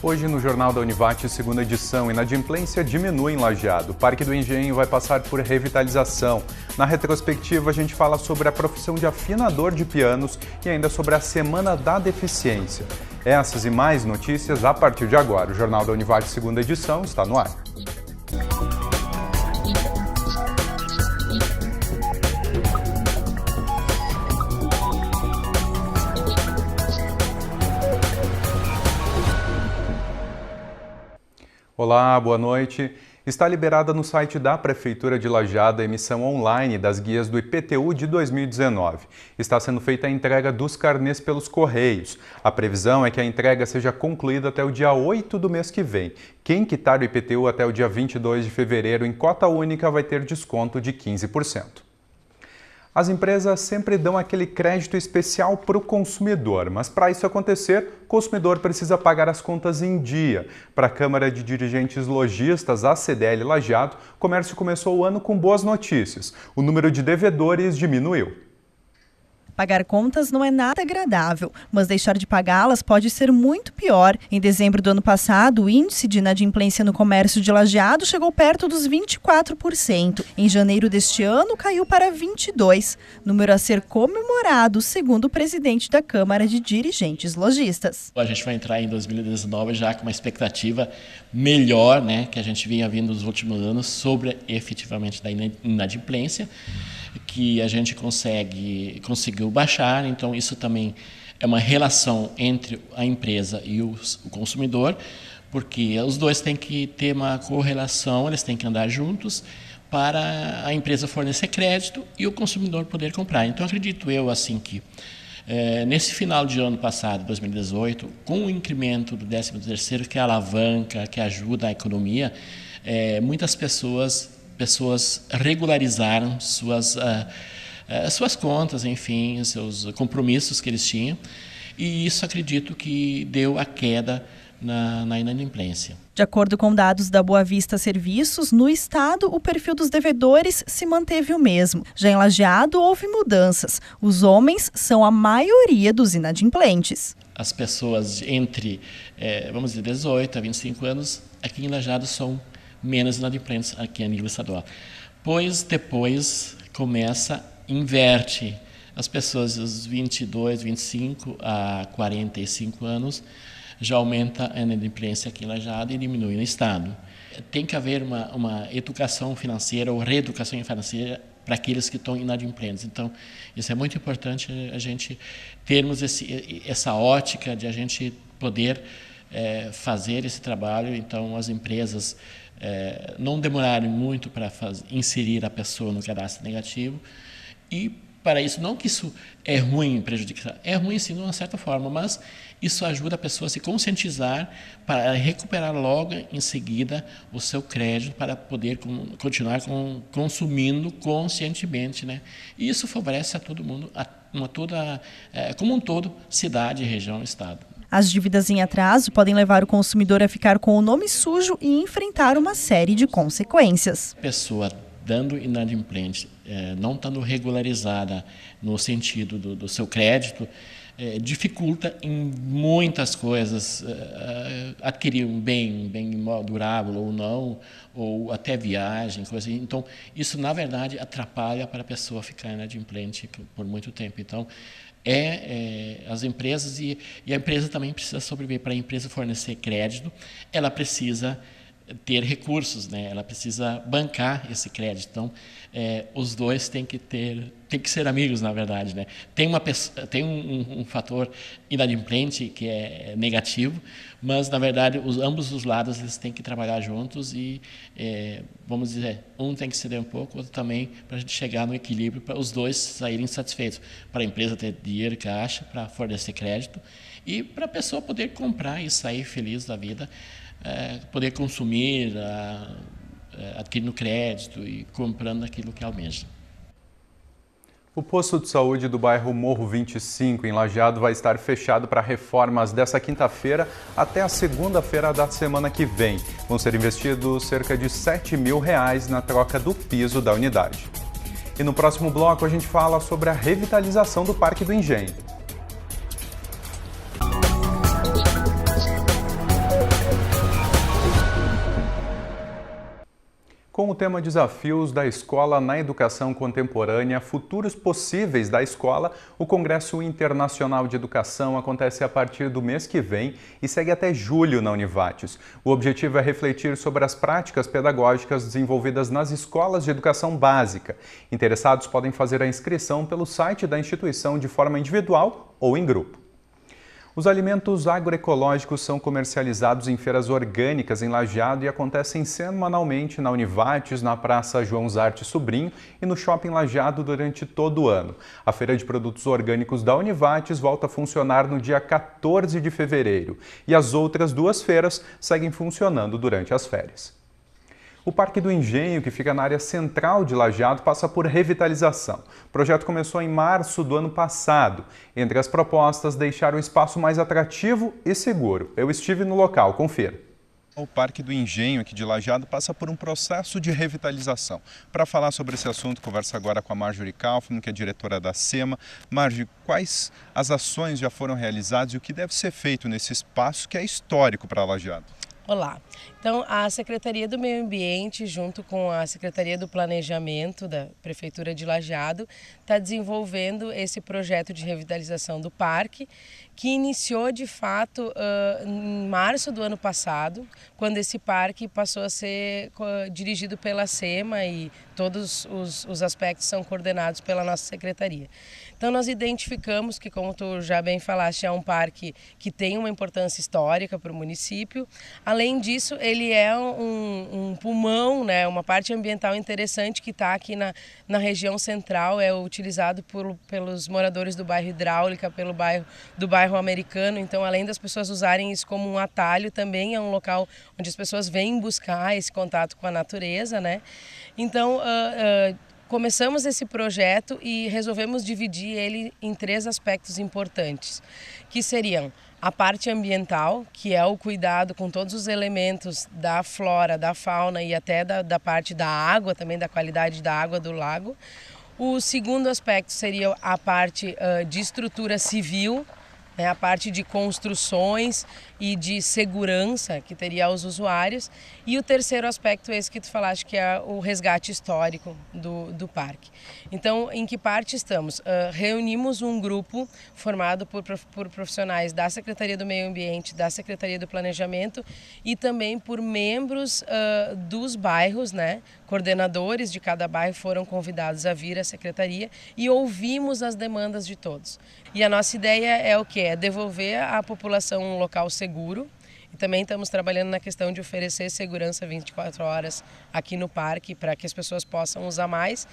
Hoje no Jornal da Univate, segunda edição, inadimplência diminui em Lajeado. O Parque do Engenho vai passar por revitalização. Na retrospectiva, a gente fala sobre a profissão de afinador de pianos e ainda sobre a Semana da Deficiência. Essas e mais notícias a partir de agora. O Jornal da Univate, segunda edição, está no ar. Olá, boa noite. Está liberada no site da Prefeitura de Lajeado a emissão online das guias do IPTU de 2019. Está sendo feita a entrega dos carnês pelos Correios. A previsão é que a entrega seja concluída até o dia 8 do mês que vem. Quem quitar o IPTU até o dia 22 de fevereiro em cota única vai ter desconto de 15%. As empresas sempre dão aquele crédito especial para o consumidor, mas para isso acontecer, o consumidor precisa pagar as contas em dia. Para a Câmara de Dirigentes Lojistas, a CDL Lajeado, o comércio começou o ano com boas notícias. O número de devedores diminuiu. Pagar contas não é nada agradável, mas deixar de pagá-las pode ser muito pior. Em dezembro do ano passado, o índice de inadimplência no comércio de Lajeado chegou perto dos 24%. Em janeiro deste ano, caiu para 22%, número a ser comemorado, segundo o presidente da Câmara de Dirigentes Lojistas. A gente vai entrar em 2019 já com uma expectativa melhor, que a gente vinha vindo nos últimos anos sobre efetivamente da inadimplência, que a gente conseguiu baixar. Então isso também é uma relação entre a empresa e o consumidor, porque os dois têm que ter uma correlação, eles têm que andar juntos para a empresa fornecer crédito e o consumidor poder comprar. Então acredito eu assim que nesse final de ano passado, 2018, com o incremento do 13º, que é a alavanca, que ajuda a economia, muitas pessoas regularizaram suas contas, enfim, seus compromissos que eles tinham, e isso acredito que deu a queda na inadimplência. De acordo com dados da Boa Vista Serviços, no estado o perfil dos devedores se manteve o mesmo. Já em Lajeado houve mudanças. Os homens são a maioria dos inadimplentes. As pessoas entre, vamos dizer, 18 a 25 anos, aqui em Lajeado são menos inadimplentes aqui a nível estadual. Pois depois inverte. As pessoas dos 22, 25 a 45 anos já aumenta a inadimplência aqui em Lajeado e diminui no estado. Tem que haver uma educação financeira ou reeducação financeira para aqueles que estão inadimplentes. Então, isso é muito importante a gente termos essa ótica de a gente poder fazer esse trabalho. Então, as empresas não demorarem muito para inserir a pessoa no cadastro negativo. E para isso, não que isso é ruim, prejudicar, é ruim sim de uma certa forma, mas isso ajuda a pessoa a se conscientizar para recuperar logo em seguida o seu crédito para poder continuar consumindo conscientemente, E isso favorece a todo mundo, como um todo, cidade, região, estado. As dívidas em atraso podem levar o consumidor a ficar com o nome sujo e enfrentar uma série de consequências. Pessoa dando inadimplente, não estando regularizada no sentido do seu crédito, dificulta em muitas coisas, adquirir um bem durável ou não, ou até viagem, coisa assim. Então, isso, na verdade, atrapalha para a pessoa ficar inadimplente por muito tempo. Então, as empresas e a empresa também precisa sobreviver. Para a empresa fornecer crédito, ela precisa ter recursos, ela precisa bancar esse crédito. Então, os dois têm que ser amigos, na verdade, Tem um fator inadimplente que é negativo, mas, na verdade, ambos os lados eles têm que trabalhar juntos e, vamos dizer, um tem que ceder um pouco, o outro também, para a gente chegar no equilíbrio, para os dois saírem satisfeitos, para a empresa ter dinheiro, caixa, para fornecer crédito e para a pessoa poder comprar e sair feliz da vida, poder consumir, adquirindo crédito e comprando aquilo que almeja. O posto de saúde do bairro Morro 25, em Lajeado, vai estar fechado para reformas dessa quinta-feira até a segunda-feira da semana que vem. Vão ser investidos cerca de R$7 mil na troca do piso da unidade. E no próximo bloco a gente fala sobre a revitalização do Parque do Engenho. Com o tema Desafios da Escola na Educação Contemporânea, Futuros Possíveis da Escola, o Congresso Internacional de Educação acontece a partir do mês que vem e segue até julho na Univates. O objetivo é refletir sobre as práticas pedagógicas desenvolvidas nas escolas de educação básica. Interessados podem fazer a inscrição pelo site da instituição de forma individual ou em grupo. Os alimentos agroecológicos são comercializados em feiras orgânicas em Lajeado e acontecem semanalmente na Univates, na Praça João Zarte Sobrinho e no Shopping Lajeado durante todo o ano. A Feira de Produtos Orgânicos da Univates volta a funcionar no dia 14 de fevereiro e as outras duas feiras seguem funcionando durante as férias. O Parque do Engenho, que fica na área central de Lajeado, passa por revitalização. O projeto começou em março do ano passado. Entre as propostas, deixar o espaço mais atrativo e seguro. Eu estive no local, confira. O Parque do Engenho, aqui de Lajeado, passa por um processo de revitalização. Para falar sobre esse assunto, converso agora com a Marjorie Kaufmann, que é diretora da SEMA. Marjorie, quais as ações já foram realizadas e o que deve ser feito nesse espaço que é histórico para Lajeado? Olá, então a Secretaria do Meio Ambiente, junto com a Secretaria do Planejamento da Prefeitura de Lajeado, está desenvolvendo esse projeto de revitalização do parque, que iniciou de fato em março do ano passado, quando esse parque passou a ser dirigido pela SEMA e todos os aspectos são coordenados pela nossa Secretaria. Então nós identificamos que, como tu já bem falaste, é um parque que tem uma importância histórica para o município. Além disso, ele é um pulmão, né, uma parte ambiental interessante que está aqui na região central, é utilizado pelos moradores do bairro Hidráulica, do bairro Americano. Então, além das pessoas usarem isso como um atalho, também é um local onde as pessoas vêm buscar esse contato com a natureza, né? Então, começamos esse projeto e resolvemos dividir ele em 3 aspectos importantes, que seriam a parte ambiental, que é o cuidado com todos os elementos da flora, da fauna e até da parte da água, também da qualidade da água do lago. O segundo aspecto seria a parte de estrutura civil, né, a parte de construções e de segurança que teria aos usuários. E o terceiro aspecto, esse que tu falaste, que é o resgate histórico do parque. Então, em que parte estamos? Reunimos um grupo formado por profissionais da Secretaria do Meio Ambiente, da Secretaria do Planejamento e também por membros dos bairros, né? Coordenadores de cada bairro foram convidados a vir à Secretaria e ouvimos as demandas de todos. E a nossa ideia é o quê? É devolver à população um local seguro. E também estamos trabalhando na questão de oferecer segurança 24 horas aqui no parque para que as pessoas possam usar mais.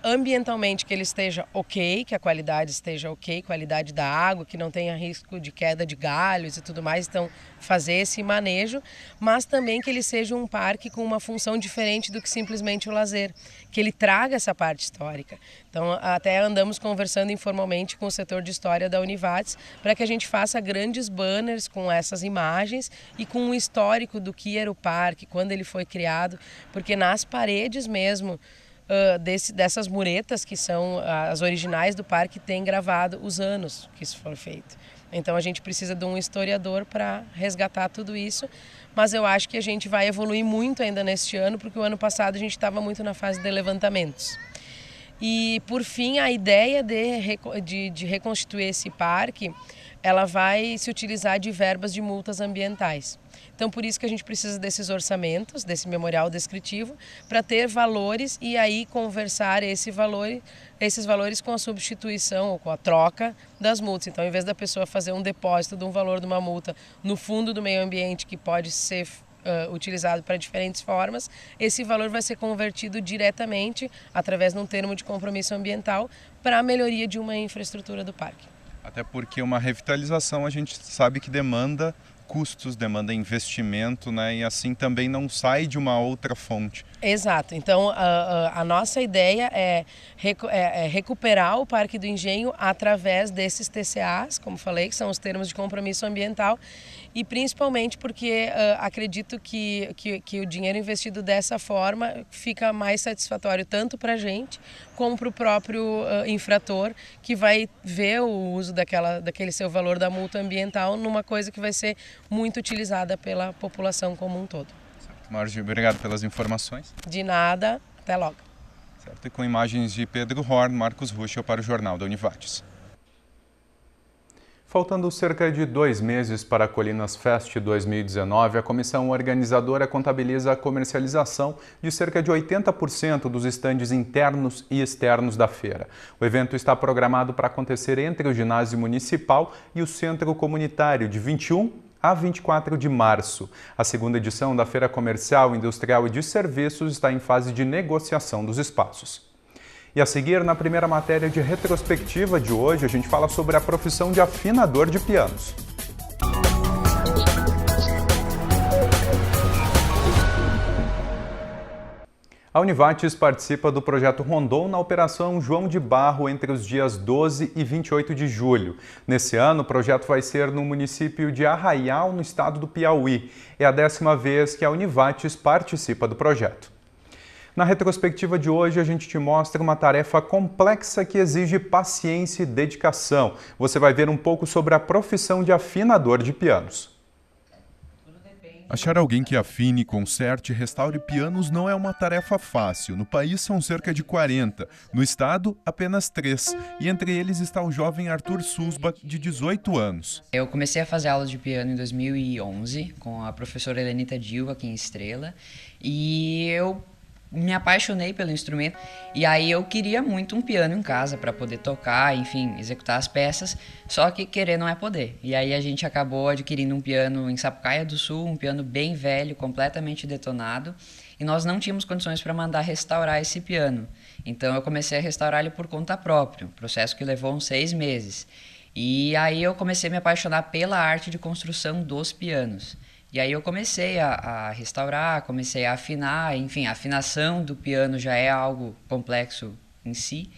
Ambientalmente que ele esteja ok, que a qualidade esteja ok, qualidade da água, que não tenha risco de queda de galhos e tudo mais, então fazer esse manejo, mas também que ele seja um parque com uma função diferente do que simplesmente o lazer, que ele traga essa parte histórica. Então até andamos conversando informalmente com o setor de história da Univates para que a gente faça grandes banners com essas imagens e com um histórico do que era o parque, quando ele foi criado, porque nas paredes mesmo dessas muretas, que são as originais do parque, tem gravado os anos que isso foi feito. Então a gente precisa de um historiador para resgatar tudo isso, mas eu acho que a gente vai evoluir muito ainda neste ano, porque o ano passado a gente estava muito na fase de levantamentos. E por fim, a ideia de reconstituir esse parque, ela vai se utilizar de verbas de multas ambientais. Então, por isso que a gente precisa desses orçamentos, desse memorial descritivo, para ter valores e aí conversar esses valores com a substituição ou com a troca das multas. Então, em vez da pessoa fazer um depósito de um valor de uma multa no fundo do meio ambiente, que pode ser utilizado para diferentes formas, esse valor vai ser convertido diretamente, através de um termo de compromisso ambiental, para a melhoria de uma infraestrutura do parque. Até porque uma revitalização a gente sabe que demanda custos, demanda investimento, né? E assim também não sai de uma outra fonte. Exato. Então, a nossa ideia é recuperar o Parque do Engenho através desses TCAs, como falei, que são os termos de compromisso ambiental, e principalmente porque acredito que o dinheiro investido dessa forma fica mais satisfatório tanto para a gente como para o próprio infrator, que vai ver o uso daquele seu valor da multa ambiental numa coisa que vai ser muito utilizada pela população como um todo. Margi, obrigado pelas informações. De nada, até logo. Certo, e com imagens de Pedro Horn, Marcos Ruschel para o Jornal da Univates. Faltando cerca de 2 meses para a Colinas Fest 2019, a comissão organizadora contabiliza a comercialização de cerca de 80% dos estandes internos e externos da feira. O evento está programado para acontecer entre o ginásio municipal e o centro comunitário de 21 a 24 de março. A segunda edição da Feira Comercial, Industrial e de Serviços está em fase de negociação dos espaços. E a seguir, na primeira matéria de retrospectiva de hoje, a gente fala sobre a profissão de afinador de pianos. A Univates participa do projeto Rondon na Operação João de Barro entre os dias 12 e 28 de julho. Nesse ano, o projeto vai ser no município de Arraial, no estado do Piauí. É a 10ª vez que a Univates participa do projeto. Na retrospectiva de hoje, a gente te mostra uma tarefa complexa que exige paciência e dedicação. Você vai ver um pouco sobre a profissão de afinador de pianos. Achar alguém que afine, conserte e restaure pianos não é uma tarefa fácil. No país são cerca de 40, no estado apenas 3, e entre eles está o jovem Arthur Susbach, de 18 anos. Eu comecei a fazer aulas de piano em 2011 com a professora Helenita Dil aqui em Estrela, e eu me apaixonei pelo instrumento, e aí eu queria muito um piano em casa para poder tocar, enfim, executar as peças, só que querer não é poder. E aí a gente acabou adquirindo um piano em Sapucaia do Sul, um piano bem velho, completamente detonado, e nós não tínhamos condições para mandar restaurar esse piano. Então eu comecei a restaurar ele por conta própria, um processo que levou uns 6 meses. E aí eu comecei a me apaixonar pela arte de construção dos pianos. E aí eu comecei a restaurar, comecei a afinar, enfim, a afinação do piano já é algo complexo em si.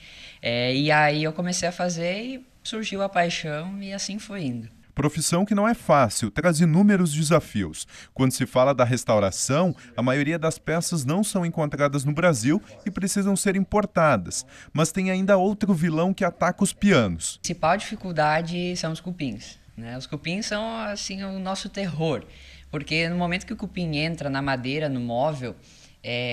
E aí eu comecei a fazer e surgiu a paixão e assim foi indo. Profissão que não é fácil, traz inúmeros desafios. Quando se fala da restauração, a maioria das peças não são encontradas no Brasil e precisam ser importadas. Mas tem ainda outro vilão que ataca os pianos. A principal dificuldade são os cupins, né? Os cupins são assim, o nosso terror. Porque no momento que o cupim entra na madeira, no móvel,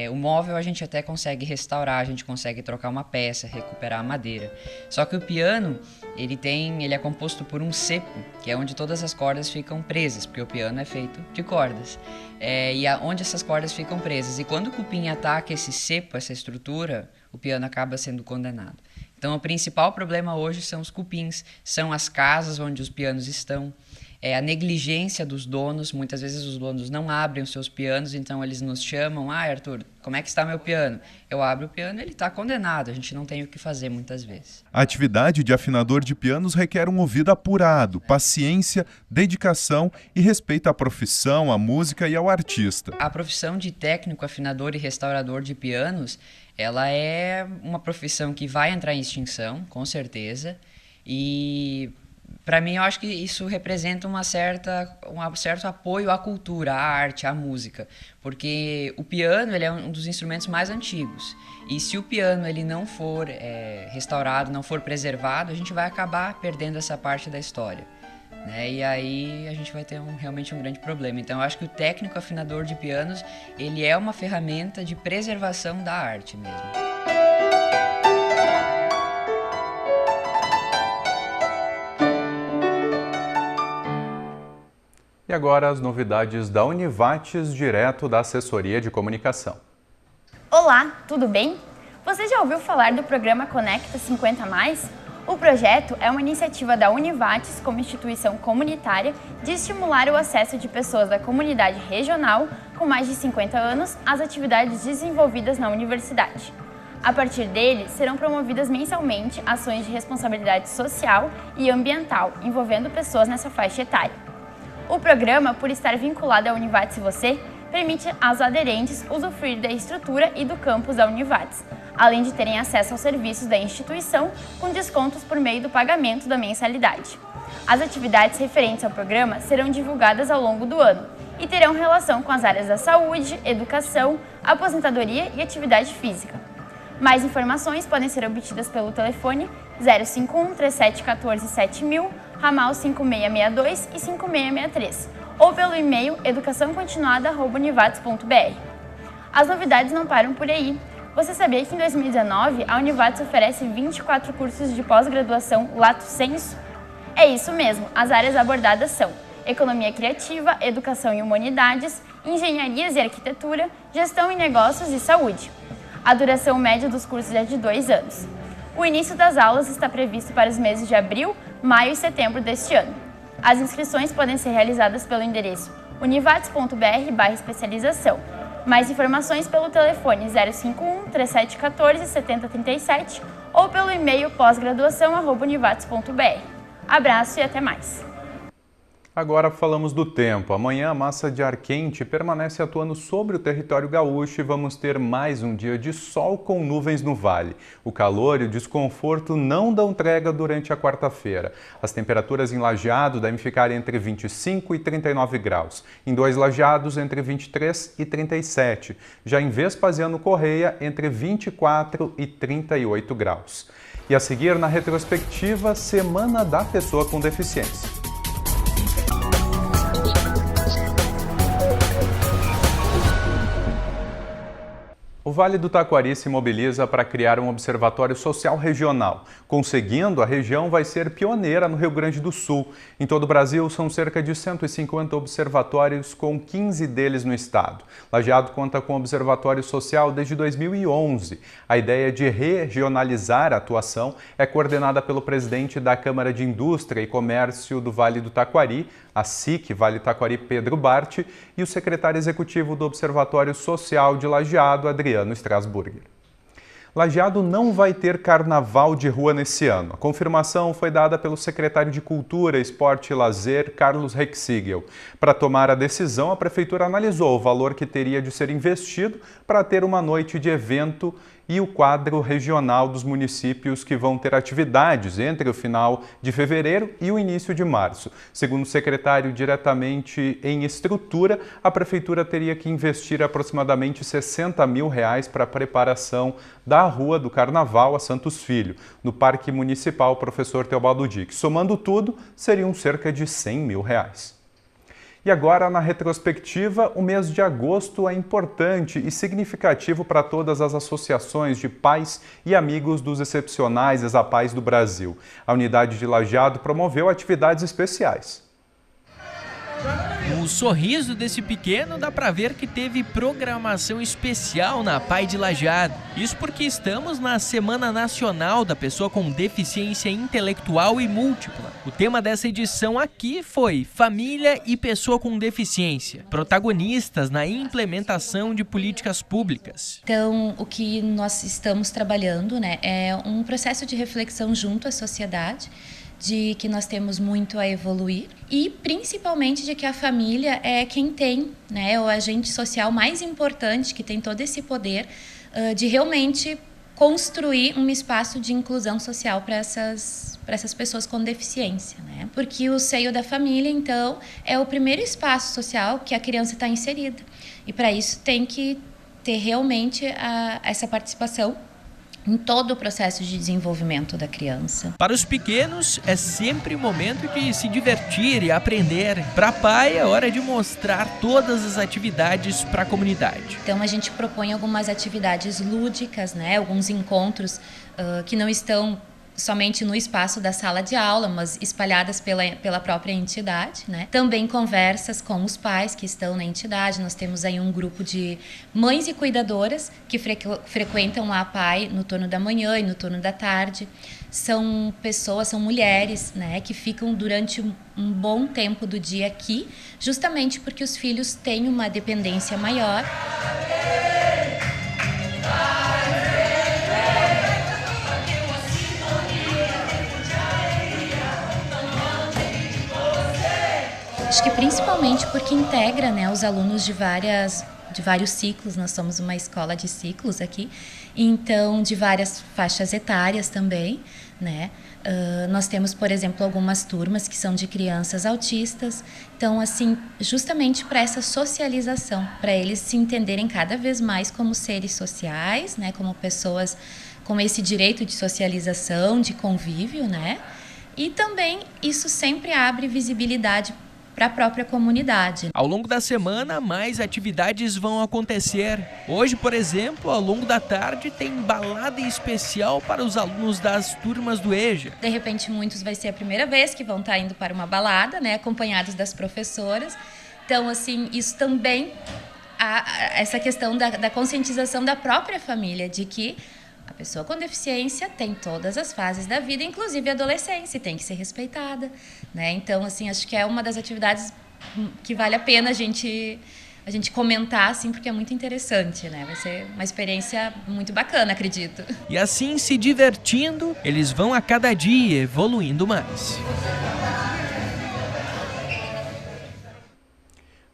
o móvel a gente até consegue restaurar, a gente consegue trocar uma peça, recuperar a madeira. Só que o piano, ele é composto por um cepo, que é onde todas as cordas ficam presas, porque o piano é feito de cordas. Onde essas cordas ficam presas. E quando o cupim ataca esse cepo, essa estrutura, o piano acaba sendo condenado. Então o principal problema hoje são os cupins, são as casas onde os pianos estão. A negligência dos donos, muitas vezes os donos não abrem os seus pianos, então eles nos chamam, Arthur, como é que está meu piano? Eu abro o piano e ele está condenado, a gente não tem o que fazer muitas vezes. A atividade de afinador de pianos requer um ouvido apurado, paciência, dedicação e respeito à profissão, à música e ao artista. A profissão de técnico, afinador e restaurador de pianos, ela é uma profissão que vai entrar em extinção, com certeza, e para mim, eu acho que isso representa um certo apoio à cultura, à arte, à música, porque o piano ele é um dos instrumentos mais antigos, e se o piano ele não for restaurado, não for preservado, a gente vai acabar perdendo essa parte da história, né? E aí a gente vai ter realmente um grande problema. Então, eu acho que o técnico afinador de pianos ele é uma ferramenta de preservação da arte mesmo. E agora as novidades da Univates, direto da assessoria de comunicação. Olá, tudo bem? Você já ouviu falar do programa Conecta 50+? O projeto é uma iniciativa da Univates como instituição comunitária de estimular o acesso de pessoas da comunidade regional com mais de 50 anos às atividades desenvolvidas na universidade. A partir dele, serão promovidas mensalmente ações de responsabilidade social e ambiental envolvendo pessoas nessa faixa etária. O programa, por estar vinculado à Univates e Você, permite aos aderentes usufruir da estrutura e do campus da Univates, além de terem acesso aos serviços da instituição com descontos por meio do pagamento da mensalidade. As atividades referentes ao programa serão divulgadas ao longo do ano e terão relação com as áreas da saúde, educação, aposentadoria e atividade física. Mais informações podem ser obtidas pelo telefone 051 3714 7000 ramal 5662 e 5663, ou pelo e-mail educaçãocontinuada@univates.br. As novidades não param por aí. Você sabia que em 2019 a Univates oferece 24 cursos de pós-graduação lato sensu? É isso mesmo, as áreas abordadas são Economia Criativa, Educação e Humanidades, Engenharias e Arquitetura, Gestão em Negócios e Saúde. A duração média dos cursos é de 2 anos. O início das aulas está previsto para os meses de abril, maio e setembro deste ano. As inscrições podem ser realizadas pelo endereço univates.br/especialização. Mais informações pelo telefone 051 3714 7037 ou pelo e-mail pós-graduação@univates.br. Abraço e até mais! Agora falamos do tempo. Amanhã a massa de ar quente permanece atuando sobre o território gaúcho e vamos ter mais um dia de sol com nuvens no vale. O calor e o desconforto não dão trégua durante a quarta-feira. As temperaturas em Lajeado devem ficar entre 25 e 39 graus. Em Dois Lajeados, entre 23 e 37. Já em Vespasiano Correia, entre 24 e 38 graus. E a seguir, na retrospectiva, Semana da Pessoa com Deficiência. O Vale do Taquari se mobiliza para criar um observatório social regional. Conseguindo, a região vai ser pioneira no Rio Grande do Sul. Em todo o Brasil, são cerca de 150 observatórios, com 15 deles no estado. Lajeado conta com observatório social desde 2011. A ideia de regionalizar a atuação é coordenada pelo presidente da Câmara de Indústria e Comércio do Vale do Taquari, a SIC Vale Taquari, Pedro Bart, e o secretário executivo do Observatório Social de Lajeado, Adriano Strasburger. Lajeado não vai ter carnaval de rua nesse ano. A confirmação foi dada pelo secretário de Cultura, Esporte e Lazer, Carlos Rexigel. Para tomar a decisão, a prefeitura analisou o valor que teria de ser investido para ter uma noite de evento e o quadro regional dos municípios que vão ter atividades entre o final de fevereiro e o início de março. Segundo o secretário, diretamente em estrutura, a prefeitura teria que investir aproximadamente R$60 mil para a preparação da Rua do Carnaval a Santos Filho, no Parque Municipal Professor Teobaldo Dick. Somando tudo, seriam cerca de R$100 mil. E agora, na retrospectiva, o mês de agosto é importante e significativo para todas as associações de pais e amigos dos excepcionais Exapais do Brasil. A unidade de Lajeado promoveu atividades especiais. No sorriso desse pequeno dá para ver que teve programação especial na PAI de Lajeado. Isso porque estamos na Semana Nacional da Pessoa com Deficiência Intelectual e Múltipla. O tema dessa edição aqui foi Família e Pessoa com Deficiência, protagonistas na implementação de políticas públicas. Então, o que nós estamos trabalhando, é um processo de reflexão junto à sociedade, de que nós temos muito a evoluir e principalmente de que a família é quem tem, o agente social mais importante, que tem todo esse poder de realmente construir um espaço de inclusão social para essas pessoas com deficiência, Porque o seio da família, então, é o primeiro espaço social que a criança está inserida. E para isso tem que ter realmente essa participação em todo o processo de desenvolvimento da criança. Para os pequenos, é sempre o momento de se divertir e aprender. Para a PAI, é hora de mostrar todas as atividades para a comunidade. Então, a gente propõe algumas atividades lúdicas, alguns encontros que não estão somente no espaço da sala de aula, mas espalhadas pela própria entidade, Também conversas com os pais que estão na entidade. Nós temos aí um grupo de mães e cuidadoras que frequentam a PAI no turno da manhã e no turno da tarde. São mulheres, que ficam durante um bom tempo do dia aqui, justamente porque os filhos têm uma dependência maior. Acho que principalmente porque integra os alunos de vários ciclos. Nós somos uma escola de ciclos aqui, então de várias faixas etárias também, Nós temos, por exemplo, algumas turmas que são de crianças autistas. Então, assim, justamente para essa socialização, para eles se entenderem cada vez mais como seres sociais, como pessoas com esse direito de socialização, de convívio, E também isso sempre abre visibilidade para a própria comunidade. Ao longo da semana, mais atividades vão acontecer. Hoje, por exemplo, ao longo da tarde, tem balada especial para os alunos das turmas do EJA. De repente, muitos vai ser a primeira vez que vão estar indo para uma balada, né, acompanhados das professoras. Então, assim, isso também, essa questão da conscientização da própria família, de que a pessoa com deficiência tem todas as fases da vida, inclusive a adolescência, e tem que ser respeitada, né? Então, assim, acho que é uma das atividades que vale a pena a gente comentar, assim, porque é muito interessante, né? Vai ser uma experiência muito bacana, acredito. E assim, se divertindo, eles vão a cada dia evoluindo mais.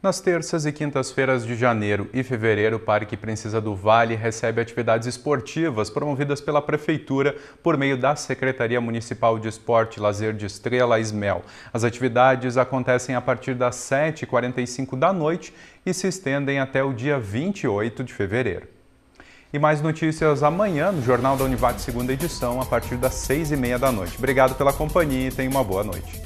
Nas terças e quintas-feiras de janeiro e fevereiro, o Parque Princesa do Vale recebe atividades esportivas promovidas pela Prefeitura por meio da Secretaria Municipal de Esporte e Lazer de Estrela, SMEL. As atividades acontecem a partir das 7h45 da noite e se estendem até o dia 28 de fevereiro. E mais notícias amanhã no Jornal da Univate, segunda edição, a partir das 6h30 da noite. Obrigado pela companhia e tenha uma boa noite.